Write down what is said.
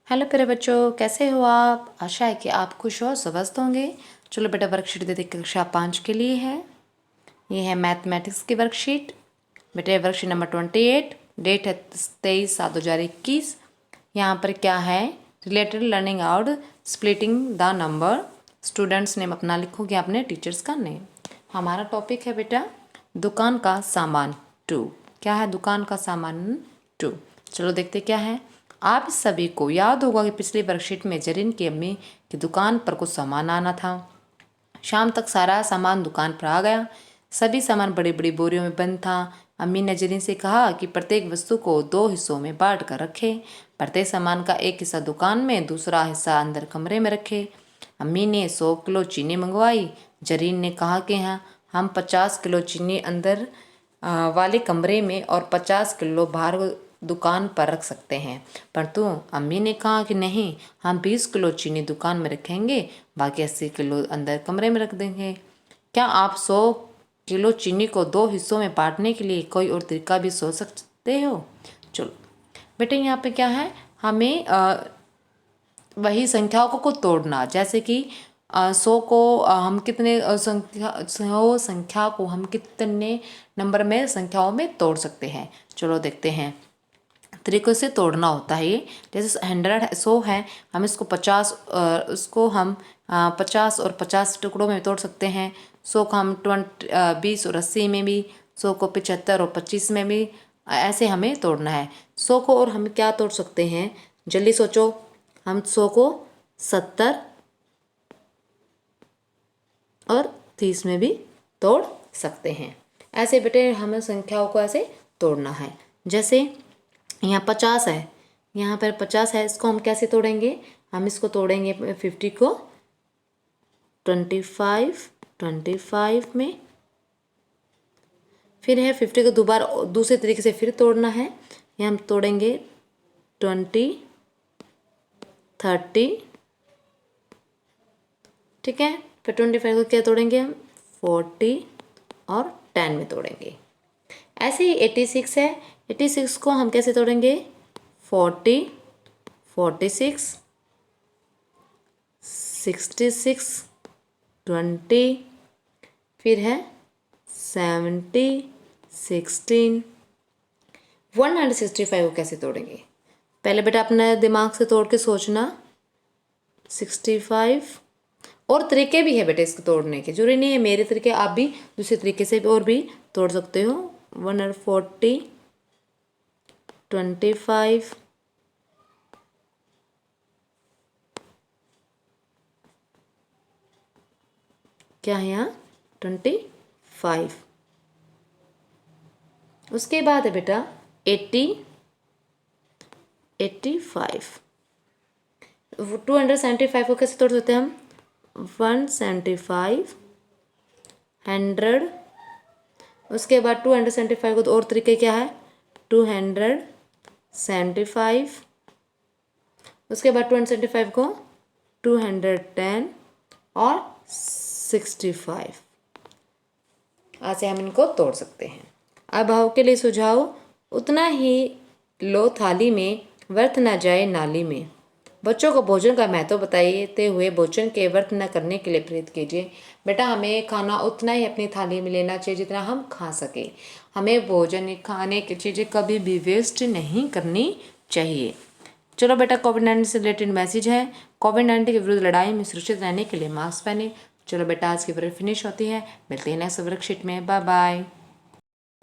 Hello प्यारे बच्चों, कैसे हो आप। आशा है कि आप खुश और स्वस्थ होंगे। चलो बेटा, वर्कशीट दे कक्षा 5 के लिए है। ये है मैथमेटिक्स की वर्कशीट। बेटा ये वर्कशीट नंबर 28, डेट है 23/7/2021। यहाँ पर क्या है, related learning out splitting the number. Students name अपना लिखोगे, अपने टीचर्स का नेम। हमारा टॉपिक है बेटा दुकान का सामान 2। क्या है दुकान का सामान 2। चलो देखते क्या है। आप सभी को याद होगा कि पिछली वर्कशीट में जरीन की अम्मी की दुकान पर कुछ सामान आना था। शाम तक सारा सामान दुकान पर आ गया। सभी सामान बड़ी बड़ी बोरियों में बंद था। अम्मी ने जरीन से कहा कि प्रत्येक वस्तु को 2 हिस्सों में बांट कर रखे। प्रत्येक सामान का एक हिस्सा दुकान में, दूसरा हिस्सा अंदर कमरे में रखे। अम्मी ने 100 किलो चीनी मंगवाई। जरीन ने कहा कि हाँ, हम 50 किलो चीनी अंदर वाले कमरे में और 50 किलो बाहर दुकान पर रख सकते हैं। परंतु अम्मी ने कहा कि नहीं, हम 20 किलो चीनी दुकान में रखेंगे, बाकी 80 किलो अंदर कमरे में रख देंगे। क्या आप 100 किलो चीनी को 2 हिस्सों में बांटने के लिए कोई और तरीका भी सोच सकते हो। चलो बेटे, यहाँ पे क्या है, हमें वही संख्याओं को तोड़ना। जैसे कि 100 को हम कितने संख्या को हम कितने नंबर में संख्याओं में तोड़ सकते हैं। चलो देखते हैं तरीकों से तोड़ना होता है ये। जैसे 100 है, हम इसको 50 उसको हम 50 और 50 टुकड़ों में तोड़ सकते हैं। 100 को हम 20 और 80 में भी, 100 को 75 और 25 में भी, ऐसे हमें तोड़ना है। 100 को और हम क्या तोड़ सकते हैं, जल्दी सोचो। हम 100 को 70 और 30 में भी तोड़ सकते हैं। ऐसे बेटे हमें संख्याओं को ऐसे तोड़ना है। जैसे यहाँ 50 है, यहाँ पर 50 है, इसको हम कैसे तोड़ेंगे। हम इसको तोड़ेंगे 50 को 25 में। फिर है 50 को दोबारा दूसरे तरीके से फिर तोड़ना है। यहाँ हम तोड़ेंगे 20, 30, ठीक है। फिर 25 को क्या तोड़ेंगे हम, 40 और 10 में तोड़ेंगे। ऐसे ही 86 है, 86 को हम कैसे तोड़ेंगे, 40, 46, 66, 20, फिर है 70, 16। 165 को कैसे तोड़ेंगे, पहले बेटा अपने दिमाग से तोड़ के सोचना। 65 और तरीके भी है बेटे इसको तोड़ने के, जरूरी नहीं है मेरे तरीके, आप भी दूसरे तरीके से और भी तोड़ सकते हो। 140, 25, क्या है यहाँ 25। उसके बाद है बेटा 80, 85। 275 को कैसे तोड़ सकते हैं हम, 175, 100। उसके बाद 275 को तो और तरीके क्या है, 275। उसके बाद 275 को 210 और 65। ऐसे हम इनको तोड़ सकते हैं। अब भाव के लिए सुझाव, उतना ही लो थाली में, व्यर्थ न जाए नाली में। बच्चों को भोजन का महत्व बताते हुए भोजन के व्यर्थ न करने के लिए प्रेरित कीजिए। बेटा हमें खाना उतना ही अपनी थाली में लेना चाहिए जितना हम खा सके। हमें भोजन खाने की चीज़ें कभी भी वेस्ट नहीं करनी चाहिए। चलो बेटा, कोविड-19 से रिलेटेड मैसेज है। कोविड-19 के विरुद्ध लड़ाई में सुरक्षित रहने के लिए मास्क पहने। चलो बेटा, आज की वर्क फिनिश होती है। मिलते हैं नेक्स्ट वर्कशीट में। Bye bye.